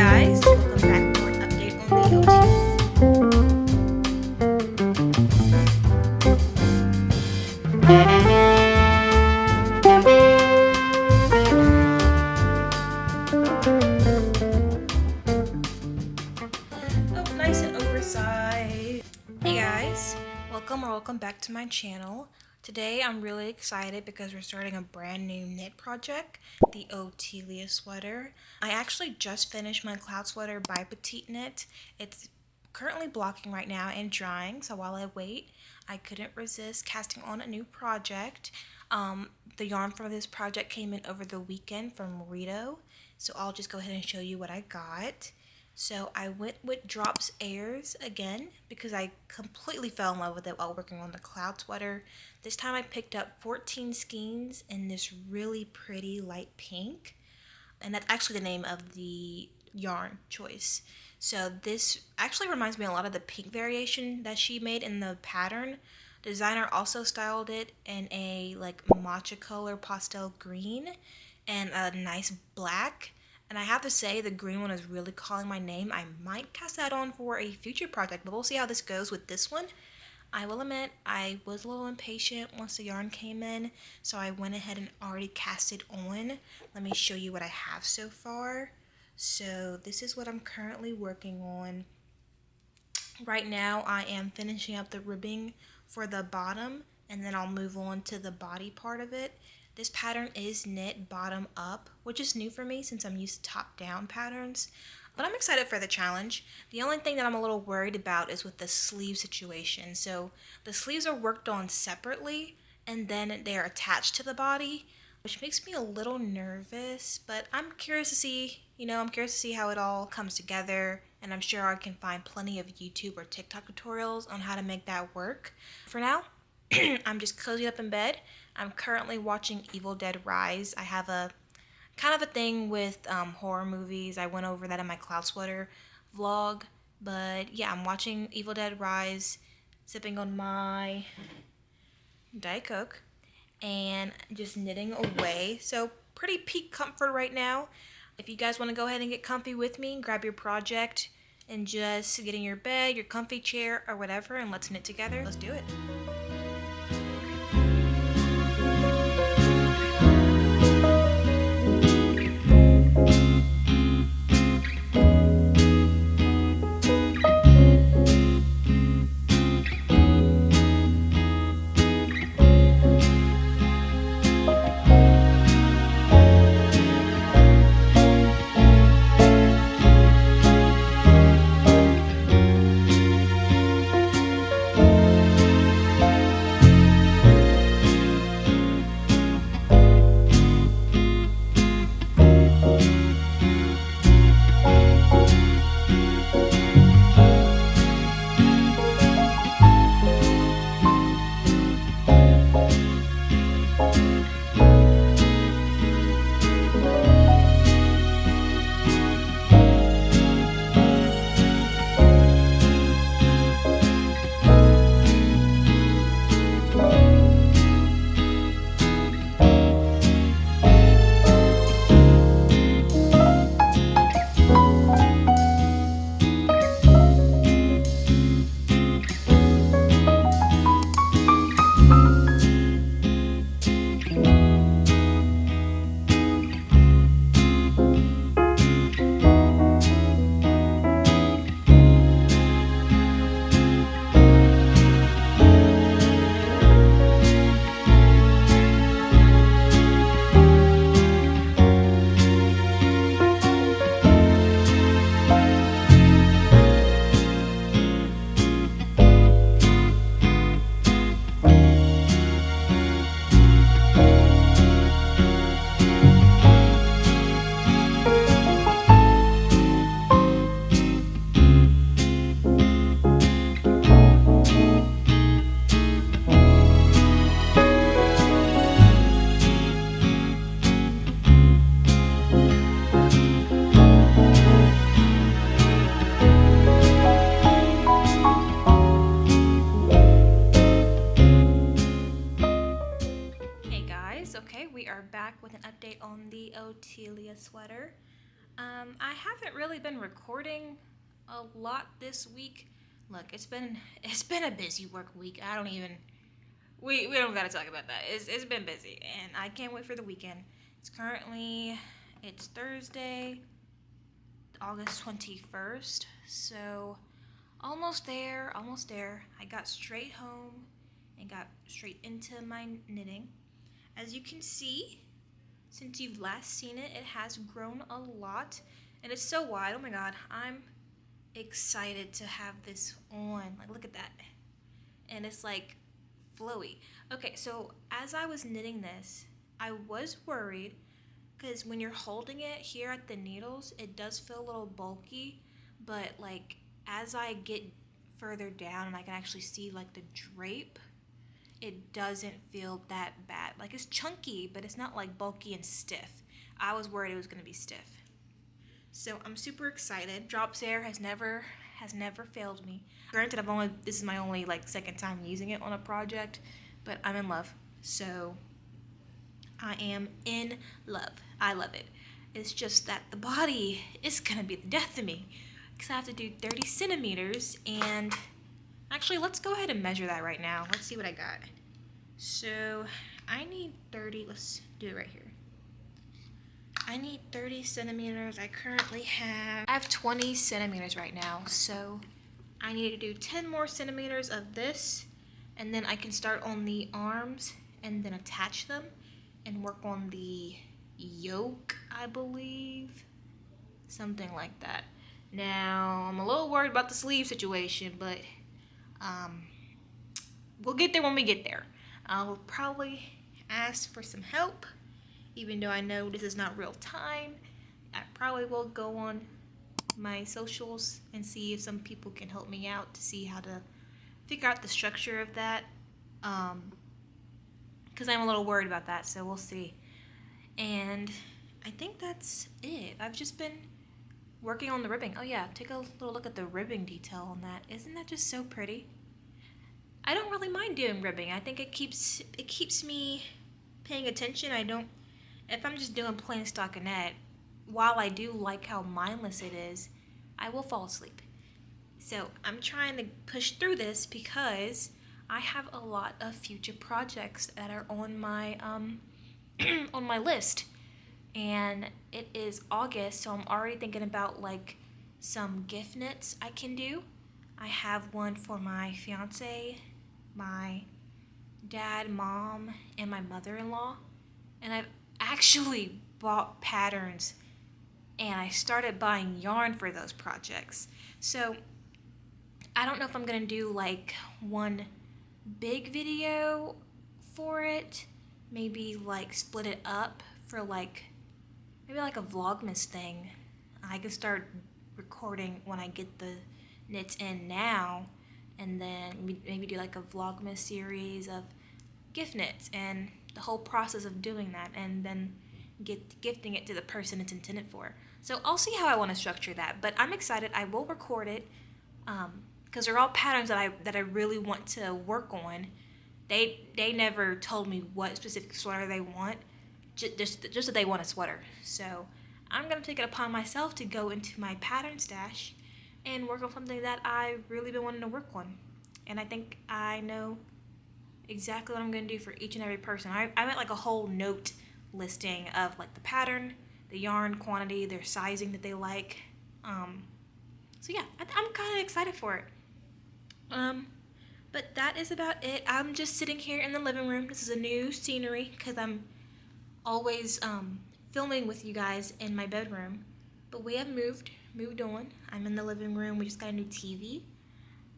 guys, welcome back for an update on the Oh, nice and oversized. Hey guys, welcome back to my channel. Today I'm really excited because we're starting a brand new knit project, the Otilia Sweater. I actually just finished my cloud sweater by Petite Knit. It's currently blocking right now and drying, so while I wait, I couldn't resist casting on a new project. The yarn for this project came in over the weekend from Rito, so I'll just go ahead and show you what I got. So I went with Drops Airs again because I completely fell in love with it while working on the cloud sweater. This time I picked up 14 skeins in this really pretty light pink, and that's actually the name of the yarn choice. So this actually reminds me a lot of the pink variation that she made in the pattern. The designer also styled it in a like matcha color pastel green and a nice black. And I have to say, the green one is really calling my name. I might cast that on for a future project, but we'll see how this goes with this one. I will admit, I was a little impatient once the yarn came in, so I went ahead and already cast it on. Let me show you what I have so far. So this is what I'm currently working on. Right now, I am finishing up the ribbing for the bottom, and then I'll move on to the body part of it. This pattern is knit bottom up, which is new for me since I'm used to top down patterns, but I'm excited for the challenge. The only thing that I'm a little worried about is with the sleeve situation. So the sleeves are worked on separately and then they're attached to the body, which makes me a little nervous, but I'm curious to see, how it all comes together, and I'm sure I can find plenty of YouTube or TikTok tutorials on how to make that work. For now, I'm just cozy up in bed. I'm currently watching Evil Dead Rise. I have a kind of a thing with horror movies. I went over that in my cloud sweater vlog. But yeah, I'm watching Evil Dead Rise, sipping on my Diet Coke, and just knitting away. So pretty peak comfort right now. If you guys want to go ahead and get comfy with me, grab your project and just get in your bed, your comfy chair, or whatever, and let's knit together. Let's do it. Okay, we are back with an update on the Otilia sweater. I haven't really been recording a lot this week. Look, it's been a busy work week. I don't even we don't gotta talk about that. It's been busy, and I can't wait for the weekend. It's Thursday, August 21st, so almost there, almost there. I got straight home and got straight into my knitting. As you can see, since you've last seen it, it has grown a lot, and it's so wide. Oh my god, I'm excited to have this on. Like, look at that. And it's like flowy. Okay, so as I was knitting this, I was worried because when you're holding it here at the needles, it does feel a little bulky, but like as I get further down and I can actually see like the drape, it doesn't feel that bad. Like, it's chunky, but it's not like bulky and stiff. I was worried it was gonna be stiff. So I'm super excited. Drops Air has never failed me. Granted, this is my only like second time using it on a project, but I'm in love. So I am in love. I love it. It's just that the body is gonna be the death of me because I have to do 30 centimeters, and actually let's go ahead and measure that right now. Let's see what I got. So I need 30, let's do it right here. I need 30 centimeters. I have 20 centimeters right now, so I need to do 10 more centimeters of this, and then I can start on the arms and then attach them and work on the yoke, I believe. Something like that. Now, I'm a little worried about the sleeve situation, but we'll get there when we get there. I'll probably ask for some help, even though I know this is not real time. I probably will go on my socials and see if some people can help me out to see how to figure out the structure of that, because I'm a little worried about that, so we'll see. And I think that's it. I've just been working on the ribbing. Oh yeah, take a little look at the ribbing detail on that. Isn't that just so pretty? I don't really mind doing ribbing. I think it keeps me paying attention. If I'm just doing plain stockinette, while I do like how mindless it is, I will fall asleep. So I'm trying to push through this because I have a lot of future projects that are on my on my list. And it is August, so I'm already thinking about like some gift knits I can do. I have one for my fiance, my dad, mom, and my mother-in-law. And I've actually bought patterns, and I started buying yarn for those projects. So I don't know if I'm gonna do like one big video for it, maybe like split it up for like maybe like a vlogmas thing. I can start recording when I get the knits in now, and then maybe do like a vlogmas series of gift knits and the whole process of doing that, and then gifting it to the person it's intended for. So I'll see how I want to structure that, but I'm excited. I will record it because they're all patterns that I really want to work on. They never told me what specific sweater they want, just that they want a sweater. So I'm gonna take it upon myself to go into my pattern stash and work on something that I've really been wanting to work on. And I think I know exactly what I'm gonna do for each and every person. I made like a whole note listing of like the pattern, the yarn quantity, their sizing that they like. So yeah, I'm kind of excited for it. But that is about it. I'm just sitting here in the living room. This is a new scenery because I'm always filming with you guys in my bedroom. But we have moved on. I'm in the living room. We just got a new TV.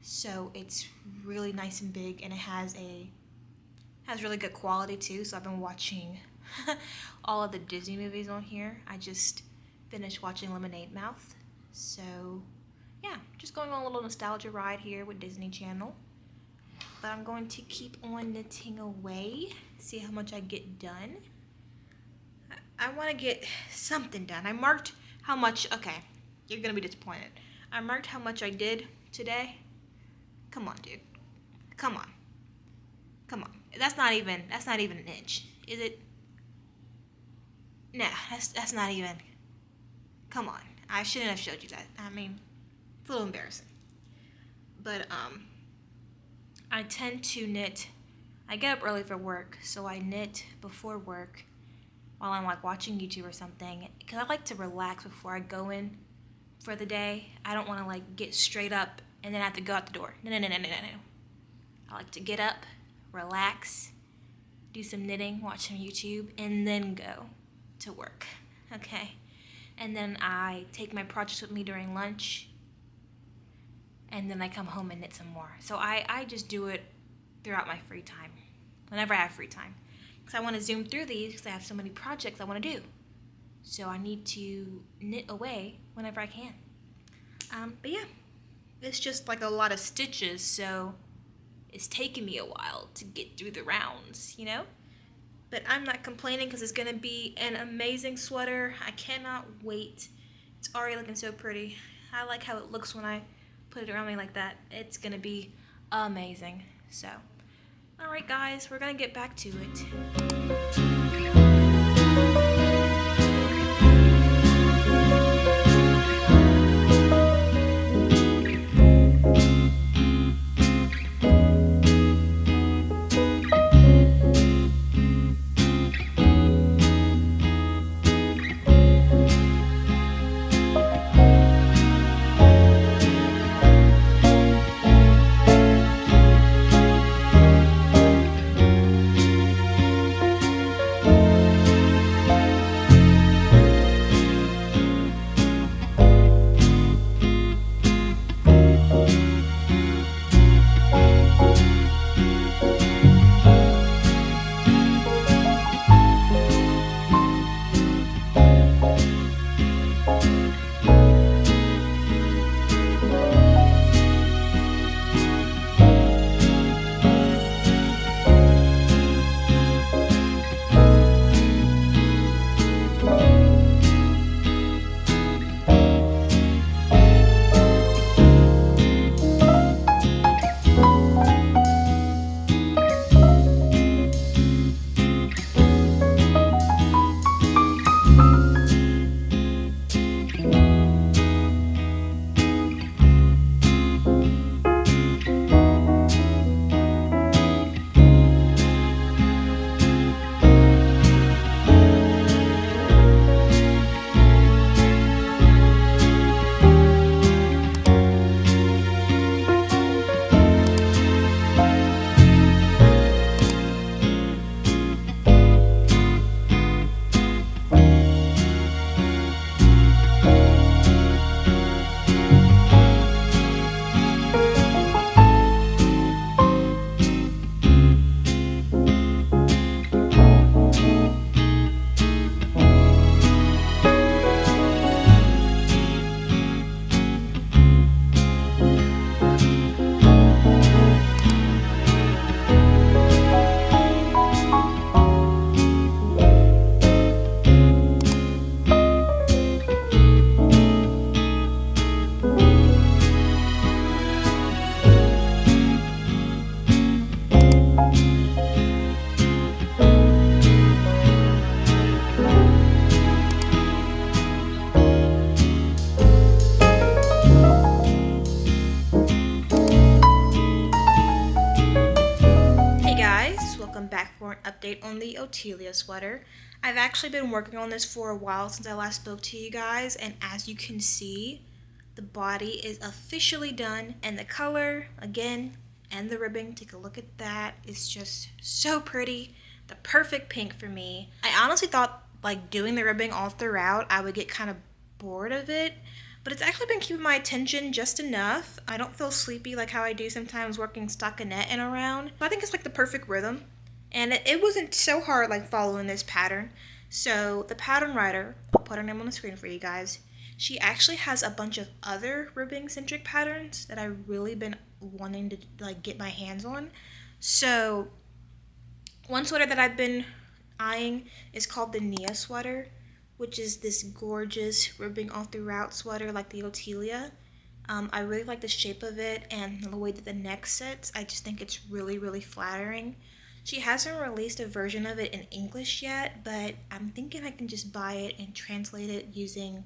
So it's really nice and big, and it has really good quality too. So I've been watching all of the Disney movies on here. I just finished watching Lemonade Mouth. So yeah, just going on a little nostalgia ride here with Disney Channel. But I'm going to keep on knitting away, see how much I get done. I want to get something done. I marked how much, okay, you're going to be disappointed. I marked how much I did today. Come on, dude. Come on. Come on. That's not even an inch. Is it? Nah, that's not even. Come on. I shouldn't have showed you that. I mean, it's a little embarrassing. But I tend to knit. I get up early for work, so I knit before work while I'm like watching YouTube or something, because I like to relax before I go in for the day. I don't want to like get straight up and then have to go out the door. No. I like to get up, relax, do some knitting, watch some YouTube, and then go to work. Okay? And then I take my projects with me during lunch, and then I come home and knit some more. So I just do it throughout my free time, whenever I have free time. Because I want to zoom through these because I have so many projects I want to do. So I need to knit away whenever I can. But yeah, it's just like a lot of stitches, so it's taking me a while to get through the rounds, you know? But I'm not complaining because it's going to be an amazing sweater. I cannot wait. It's already looking so pretty. I like how it looks when I put it around me like that. It's going to be amazing. So, alright guys, we're going to get back to it. Back for an update on the Otilia sweater. I've actually been working on this for a while since I last spoke to you guys, and as you can see, the body is officially done, and the color, again, and the ribbing, take a look at that. It's just so pretty. The perfect pink for me. I honestly thought like doing the ribbing all throughout I would get kind of bored of it, but it's actually been keeping my attention just enough. I don't feel sleepy like how I do sometimes working stockinette and around. I think it's like the perfect rhythm. And it wasn't so hard like following this pattern. So the pattern writer, I'll put her name on the screen for you guys. She actually has a bunch of other ribbing centric patterns that I've really been wanting to like get my hands on. So one sweater that I've been eyeing is called the Nia sweater, which is this gorgeous ribbing all throughout sweater like the Otilia. I really like the shape of it and the way that the neck sits. I just think it's really, really flattering. She hasn't released a version of it in English yet, but I'm thinking I can just buy it and translate it using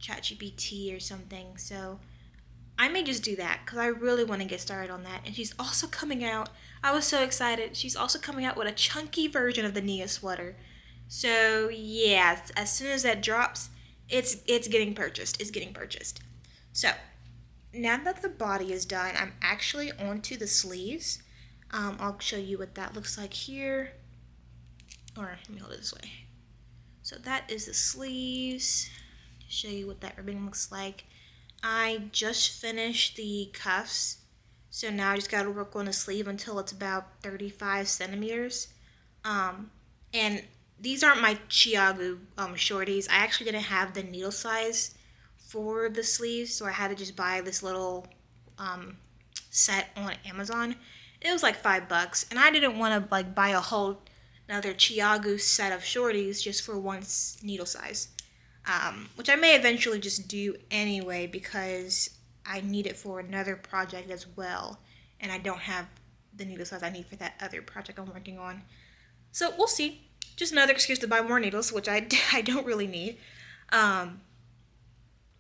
ChatGPT or something. So I may just do that because I really want to get started on that. And she's also coming out. I was so excited. She's also coming out with a chunky version of the Nia sweater. So yeah, as soon as that drops, it's getting purchased. It's getting purchased. So now that the body is done, I'm actually onto the sleeves. I'll show you what that looks like here. Or let me hold it this way. So that is the sleeves. Show you what that ribbon looks like. I just finished the cuffs, so now I just got to work on the sleeve until it's about 35 centimeters. And these aren't my Chiagu shorties. I actually didn't have the needle size for the sleeves, so I had to just buy this little set on Amazon. It was like $5, and I didn't want to like buy a whole another Chiagu set of shorties just for one needle size. Which I may eventually just do anyway because I need it for another project as well, and I don't have the needle size I need for that other project I'm working on. So we'll see. Just another excuse to buy more needles, which I don't really need. But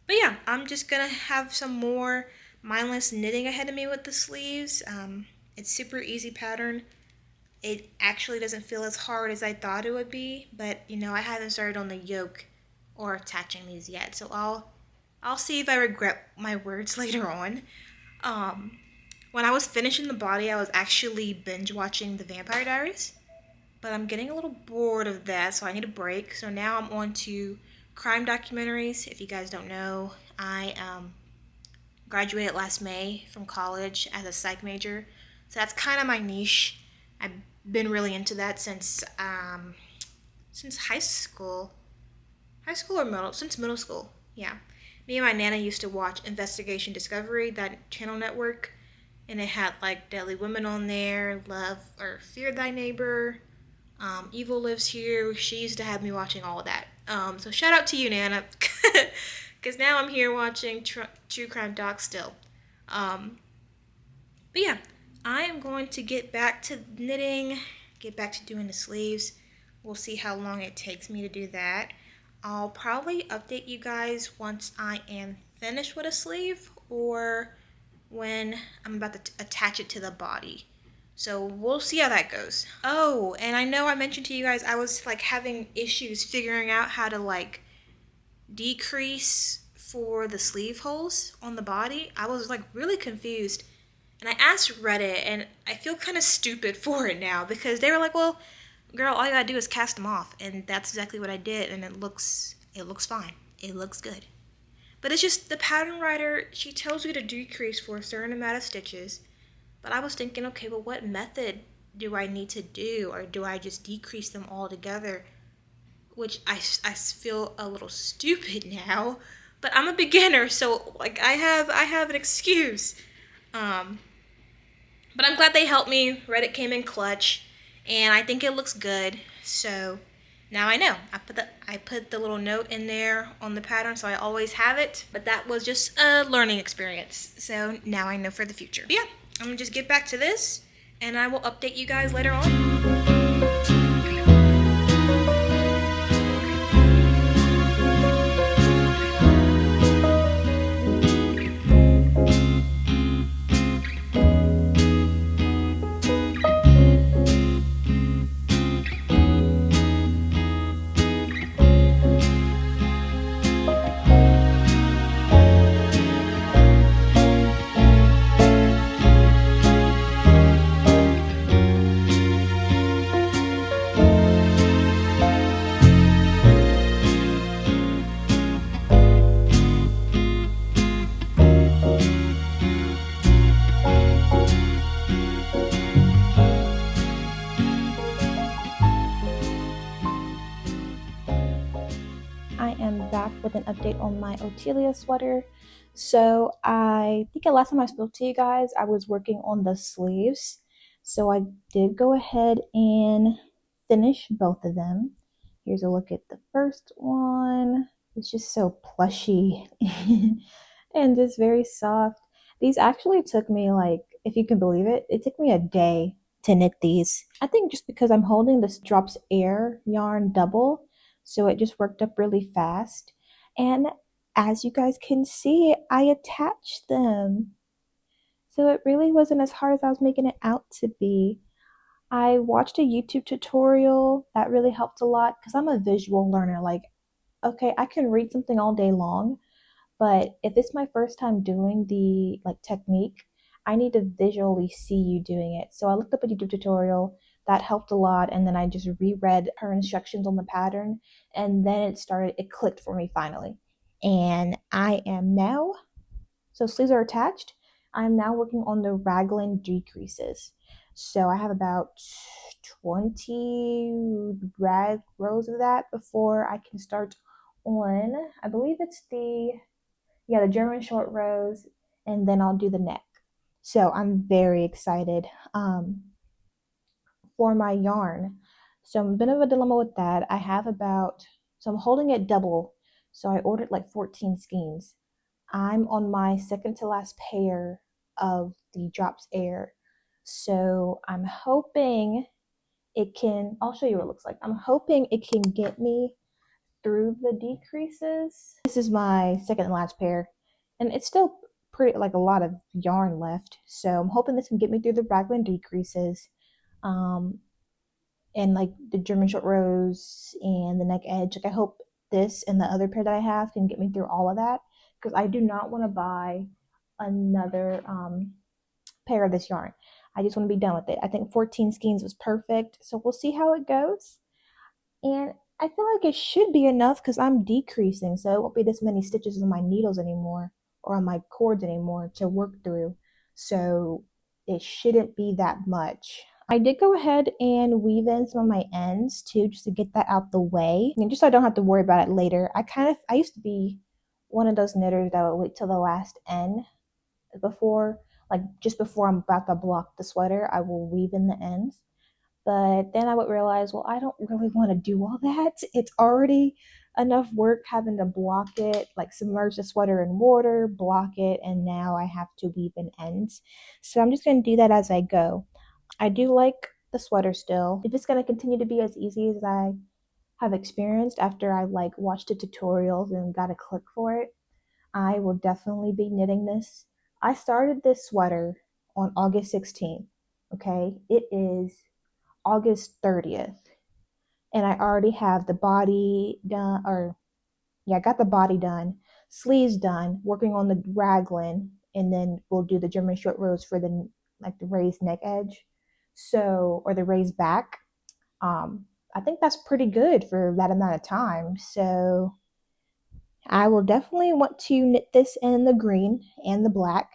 yeah, I'm just gonna have some more mindless knitting ahead of me with the sleeves. It's super easy pattern. It actually doesn't feel as hard as I thought it would be, but you know, I haven't started on the yoke or attaching these yet, so I'll see if I regret my words later on. When I was finishing the body, I was actually binge watching the Vampire Diaries, but I'm getting a little bored of that, so I need a break. So now I'm on to crime documentaries. If you guys don't know, I graduated last May from college as a psych major, so that's kind of my niche. I've been really into that since high school. Since middle school, yeah. Me and my nana used to watch Investigation Discovery, that channel network, and it had like Deadly Women on there, Love or Fear Thy Neighbor, Evil Lives Here. She used to have me watching all of that. So shout out to you, Nana, because now I'm here watching true crime docs still. But yeah, I am going to get back to knitting, get back to doing the sleeves. We'll see how long it takes me to do that. I'll probably update you guys once I am finished with a sleeve or when I'm about to attach it to the body. So we'll see how that goes. Oh, and I know I mentioned to you guys I was like having issues figuring out how to like decrease for the sleeve holes on the body. I was like really confused. And I asked Reddit, and I feel kind of stupid for it now because they were like, well, girl, all you gotta do is cast them off, and that's exactly what I did, and it looks fine. It looks good. But it's just the pattern writer, she tells you to decrease for a certain amount of stitches, but I was thinking, okay, well, what method do I need to do, or do I just decrease them all together? Which I feel a little stupid now, but I'm a beginner, so like I have an excuse. But I'm glad they helped me. Reddit came in clutch. And I think it looks good, so now I know. I put the little note in there on the pattern, so I always have it. But that was just a learning experience, so now I know for the future. But yeah, I'm gonna just get back to this, and I will update you guys later on. I am back with an update on my Otilia sweater. So I think the last time I spoke to you guys, I was working on the sleeves. So I did go ahead and finish both of them. Here's a look at the first one. It's just so plushy and just very soft. These actually took me like, if you can believe it, it took me a day to knit these. I think just because I'm holding this Drops Air yarn double, so it just worked up really fast. And as you guys can see, I attached them. So it really wasn't as hard as I was making it out to be. I watched a YouTube tutorial that really helped a lot because I'm a visual learner. Like, okay, I can read something all day long, but if it's my first time doing the like technique, I need to visually see you doing it. So I looked up a YouTube tutorial that helped a lot, and then I just reread her instructions on the pattern, and then it clicked for me finally. And I am now, so sleeves are attached. I'm now working on the raglan decreases. So I have about 20 rag rows of that before I can start on, I believe it's the German short rows, and then I'll do the neck. So I'm very excited for my yarn. So I'm a bit of a dilemma with that. So I'm holding it double. So I ordered like 14 skeins. I'm on my second to last pair of the Drops Air. So I'm hoping I'll show you what it looks like. I'm hoping it can get me through the decreases. This is my second and last pair, and it's still pretty like a lot of yarn left. So I'm hoping this can get me through the raglan decreases, and like the German short rows and the neck edge. Like I hope this and the other pair that I have can get me through all of that, because I do not want to buy another pair of this yarn. I just want to be done with it. I think 14 skeins was perfect, so we'll see how it goes. And I feel like it should be enough because I'm decreasing, so it won't be this many stitches on my needles anymore or on my cords anymore to work through. So it shouldn't be that much. I did go ahead and weave in some of my ends too, just to get that out the way, and just so I don't have to worry about it later. I used to be one of those knitters that would wait till the last end just before I'm about to block the sweater, I will weave in the ends. But then I would realize, well, I don't really want to do all that. It's already enough work having to block it, like submerge the sweater in water, block it, and now I have to weave in ends. So I'm just going to do that as I go. I do like the sweater still. If it's going to continue to be as easy as I have experienced after I like watched the tutorials and got a click for it, I will definitely be knitting this. I started this sweater on August 16th. Okay, it is August 30th, and I already have the body done, I got the body done, sleeves done, working on the raglan, and then we'll do the German short rows for the raised neck edge, or the raised back. I think that's pretty good for that amount of time. So I will definitely want to knit this in the green and the black.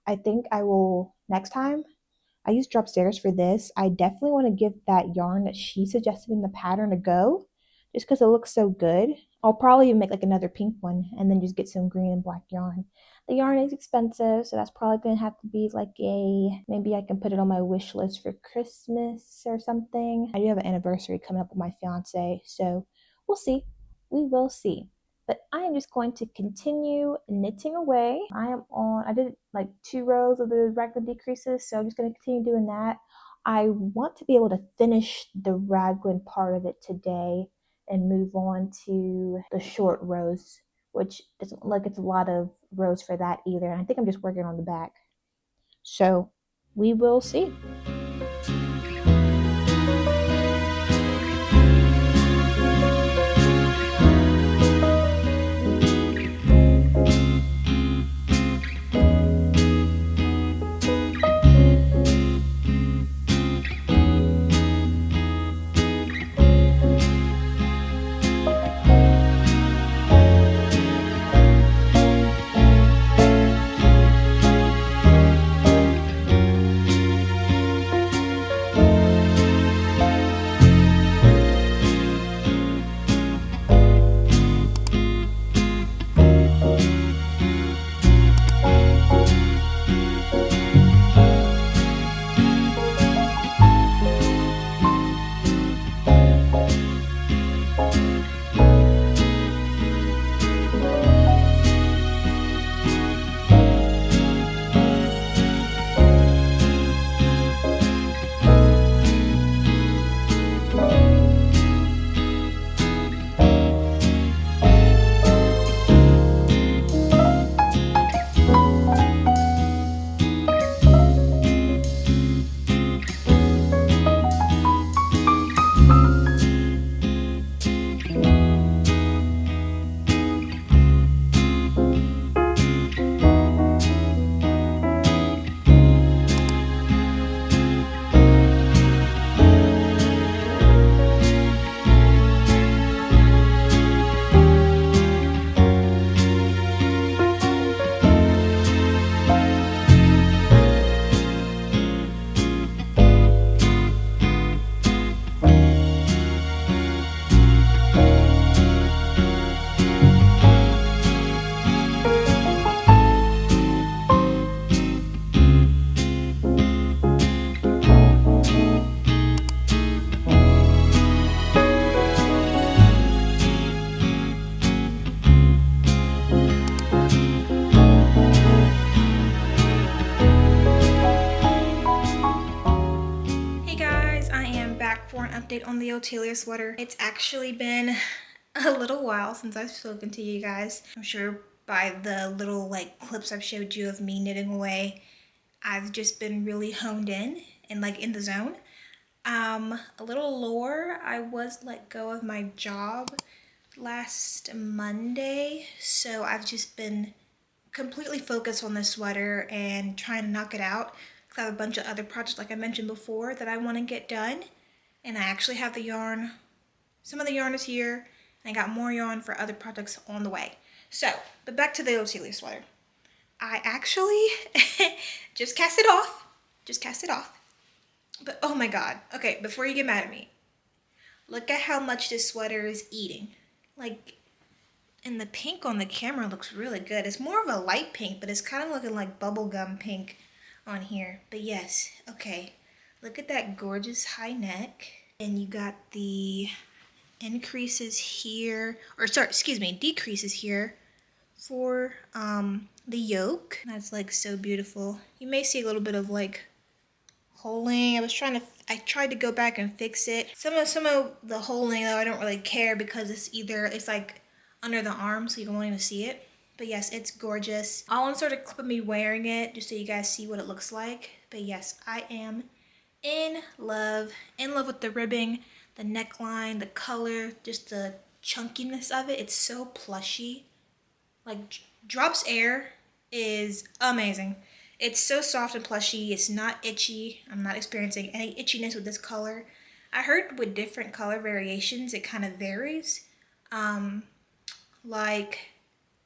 I think I will next time. I use Drop Stairs for this. I definitely want to give that yarn that she suggested in the pattern a go, just because it looks so good. I'll probably even make like another pink one and then just get some green and black yarn. The yarn is expensive, so that's probably going to have to be maybe I can put it on my wish list for Christmas or something. I do have an anniversary coming up with my fiance, so we'll see. We will see. But I am just going to continue knitting away. I did like 2 rows of the raglan decreases, so I'm just going to continue doing that. I want to be able to finish the raglan part of it today and move on to the short rows, which doesn't look like it's a lot of rows for that either. I think I'm just working on the back. So we will see. update on the Otilia sweater. It's actually been a little while since I've spoken to you guys. I'm sure by the little like clips I've showed you of me knitting away, I've just been really honed in and like in the zone. A little lore, I was let go of my job last Monday, so I've just been completely focused on this sweater and trying to knock it out because I have a bunch of other projects, like I mentioned before, that I want to get done. And I actually have the yarn. Some of the yarn is here, and I got more yarn for other projects on the way. So, but back to the Otilia sweater. I actually just cast it off. But oh my god. Okay, before you get mad at me, look at how much this sweater is eating. Like, and the pink on the camera looks really good. It's more of a light pink, but it's kind of looking like bubblegum pink on here. But yes, okay. Look at that gorgeous high neck. And you got the increases here, or sorry, excuse me, decreases here for the yoke. That's like so beautiful. You may see a little bit of like holing. I tried to go back and fix it. Some of the holing though, I don't really care because it's like under the arm, so you won't even see it. But yes, it's gorgeous. I'll insert a clip of me wearing it just so you guys see what it looks like. But yes, I am in love with the ribbing, the neckline, the color, just the chunkiness of it. It's so plushy. Like, drops air is amazing. It's so soft and plushy. It's not itchy. I'm not experiencing any itchiness with this color. I heard with different color variations, it kind of varies. Like,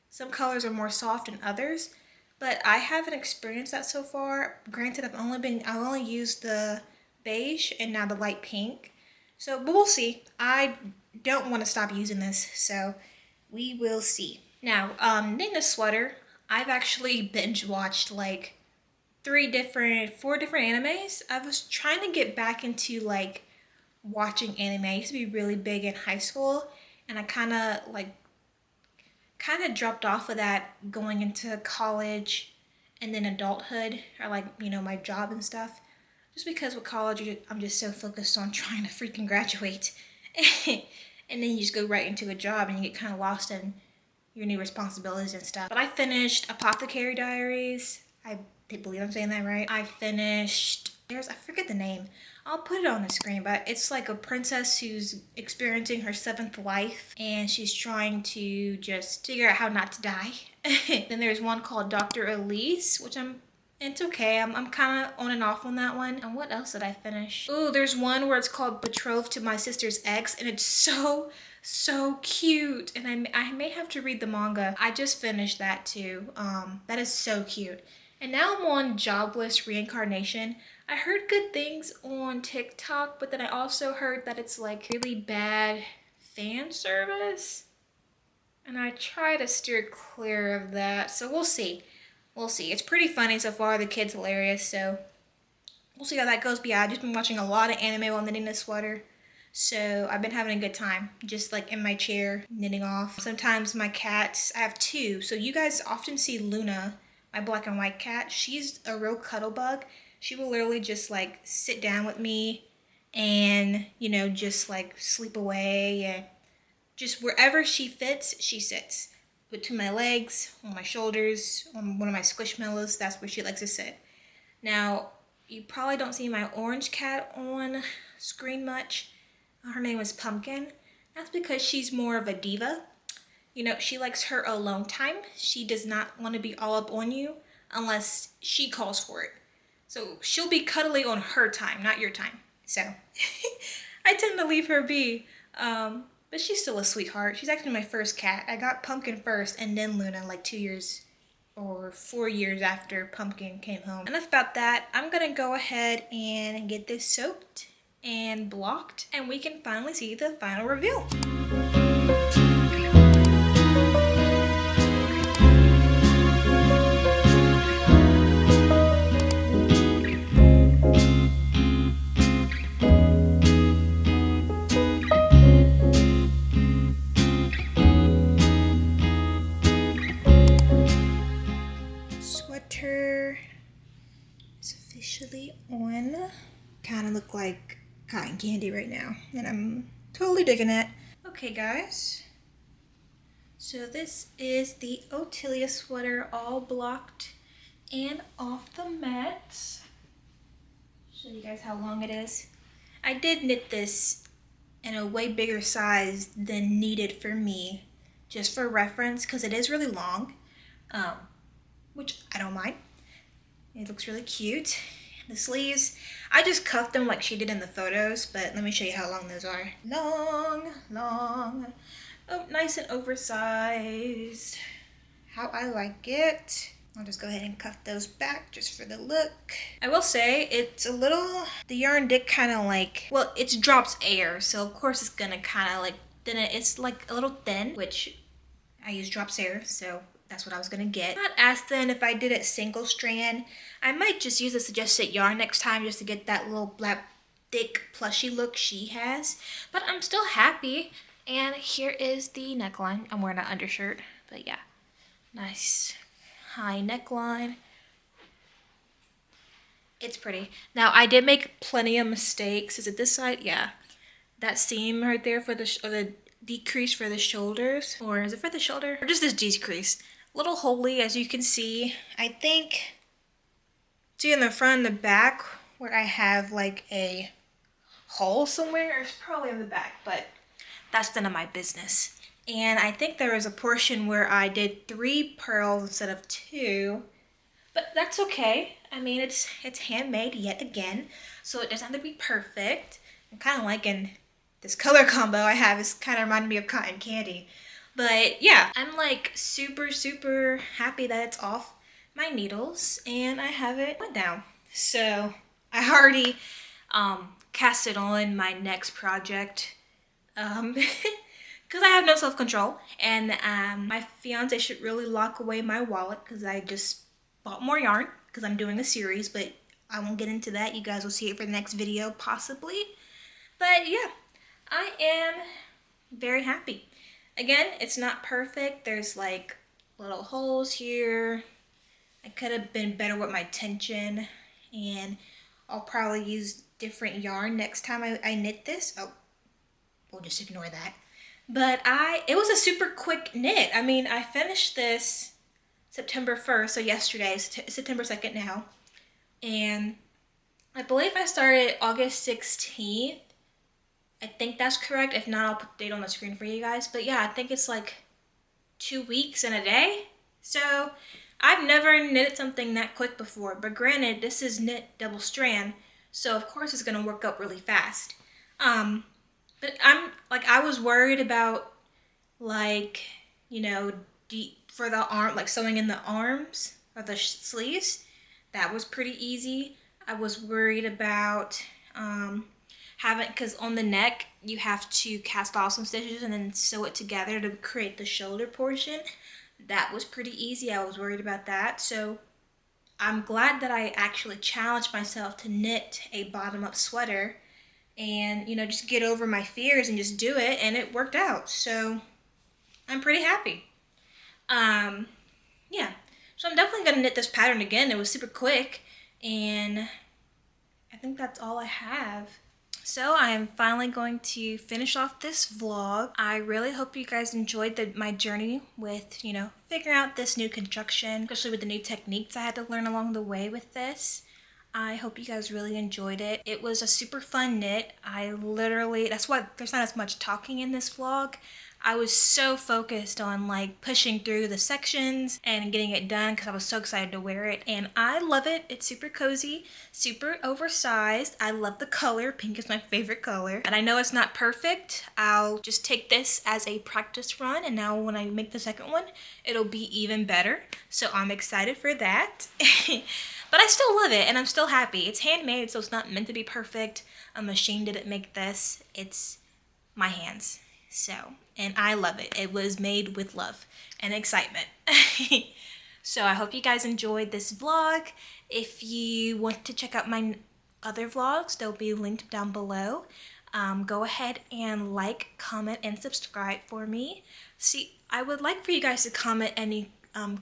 some colors are more soft than others, but I haven't experienced that so far. Granted, I've only used the beige and now the light pink. So, but we'll see. I don't want to stop using this, so we will see. Now, knitting this sweater, I've actually binge watched like 4 different animes. I was trying to get back into like watching anime. I used to be really big in high school, and I kind of dropped off of that going into college and then adulthood, or like, you know, my job and stuff. Just because with college, I'm just so focused on trying to freaking graduate. And then you just go right into a job and you get kind of lost in your new responsibilities and stuff. But I finished Apothecary Diaries. I believe I'm saying that right. I finished, I forget the name. I'll put it on the screen, but it's like a princess who's experiencing her 7th life and she's trying to just figure out how not to die. Then there's one called Dr. Elise, which it's okay. I'm kind of on and off on that one. And what else did I finish? Ooh, there's one where it's called Betrothed to My Sister's Ex, and it's so cute. And I may have to read the manga. I just finished that too. That is so cute. And now I'm on Jobless Reincarnation. I heard good things on TikTok, but then I also heard that it's like really bad fan service. And I try to steer clear of that. So we'll see. We'll see. It's pretty funny so far. The kid's hilarious, so we'll see how that goes. But yeah, I've just been watching a lot of anime while knitting this sweater. So I've been having a good time, just like in my chair, knitting off. Sometimes my cats, I have 2. So you guys often see Luna, my black and white cat. She's a real cuddle bug. She will literally just like sit down with me and, you know, just like sleep away. And just wherever she fits, she sits. Between my legs, on my shoulders, on one of my squishmallows, that's where she likes to sit. Now, you probably don't see my orange cat on screen much. Her name is Pumpkin. That's because she's more of a diva. You know, she likes her alone time. She does not want to be all up on you unless she calls for it. So she'll be cuddly on her time, not your time. So I tend to leave her be. But she's still a sweetheart. She's actually my first cat. I got Pumpkin first and then Luna like 2 years or 4 years after Pumpkin came home. Enough about that. I'm gonna go ahead and get this soaked and blocked and we can finally see the final reveal. Sweater is officially on. Kind of look like cotton candy right now, and I'm totally digging it. Okay guys, so this is the Otilia sweater all blocked and off the mat. Show you guys how long it is. I did knit this in a way bigger size than needed for me, just for reference, because it is really long, which I don't mind. It looks really cute. The sleeves, I just cuffed them like she did in the photos, but let me show you how long those are. Long, long. Oh, nice and oversized. How I like it. I'll just go ahead and cuff those back just for the look. I will say it's a little, the yarn did kind of like, well, it drops air, so of course it's gonna kind of like thin it. It's like a little thin, which I use drops air, so that's what I was gonna get. Not as thin if I did it single strand. I might just use a suggested yarn next time just to get that little black, thick, plushy look she has. But I'm still happy. And here is the neckline. I'm wearing an undershirt, but yeah. Nice high neckline. It's pretty. Now, I did make plenty of mistakes. Is it this side? Yeah. That seam right there for the decrease for the shoulders. Or is it for the shoulder? Or just this decrease. Little holy, as you can see. I think, see in the front and the back where I have like a hole somewhere. It's probably in the back, but that's none of my business. And I think there was a portion where I did 3 pearls instead of 2, but that's okay. I mean, it's handmade yet again, so it doesn't have to be perfect. I'm kind of liking this color combo I have. It's kind of reminding me of cotton candy. But yeah, I'm like super, super happy that it's off my needles and I have it went down. So I already cast it on my next project. Because I have no self-control, and my fiance should really lock away my wallet because I just bought more yarn because I'm doing a series, but I won't get into that. You guys will see it for the next video possibly. But yeah, I am very happy. Again, it's not perfect. There's like little holes here. I could have been better with my tension, and I'll probably use different yarn next time I knit this. Oh, we'll just ignore that. But it was a super quick knit. I mean, I finished this September 1st, so yesterday, September 2nd now. And I believe I started August 16th. I think that's correct. If not, I'll put the date on the screen for you guys. But yeah, I think it's like 2 weeks and a day. So I've never knitted something that quick before. But granted, this is knit double strand, so of course it's going to work out really fast. But I was worried about, like, you know, for the arm, like sewing in the arms or the sleeves. That was pretty easy. I was worried about because on the neck, you have to cast off some stitches and then sew it together to create the shoulder portion. That was pretty easy. I was worried about that. So I'm glad that I actually challenged myself to knit a bottom-up sweater and, you know, just get over my fears and just do it, and it worked out. So I'm pretty happy. Yeah. So I'm definitely going to knit this pattern again. It was super quick, and I think that's all I have. So I am finally going to finish off this vlog. I really hope you guys enjoyed my journey with, you know, figuring out this new construction, especially with the new techniques I had to learn along the way with this. I hope you guys really enjoyed it. It was a super fun knit. That's why there's not as much talking in this vlog. I was so focused on like pushing through the sections and getting it done because I was so excited to wear it, and I love it. It's super cozy, super oversized. I love the color. Pink is my favorite color, and I know it's not perfect. I'll just take this as a practice run, and now when I make the second one, it'll be even better. So I'm excited for that. But I still love it, and I'm still happy. It's handmade, so it's not meant to be perfect. A machine didn't make this. It's my hands. So, and I love it. It was made with love and excitement. So I hope you guys enjoyed this vlog. If you want to check out my other vlogs, they'll be linked down below. Go ahead and like, comment, and subscribe for me. See, I would like for you guys to comment any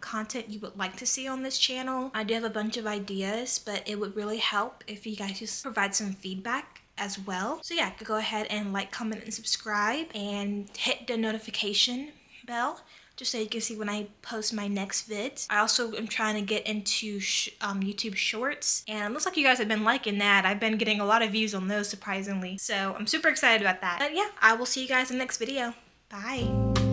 content you would like to see on this channel. I do have a bunch of ideas, but it would really help if you guys just provide some feedback. as well. So yeah, go ahead and like, comment, and subscribe, and hit the notification bell just so you can see when I post my next vids. I also am trying to get into YouTube Shorts, and it looks like you guys have been liking that. I've been getting a lot of views on those, surprisingly. So I'm super excited about that. But yeah, I will see you guys in the next video. Bye.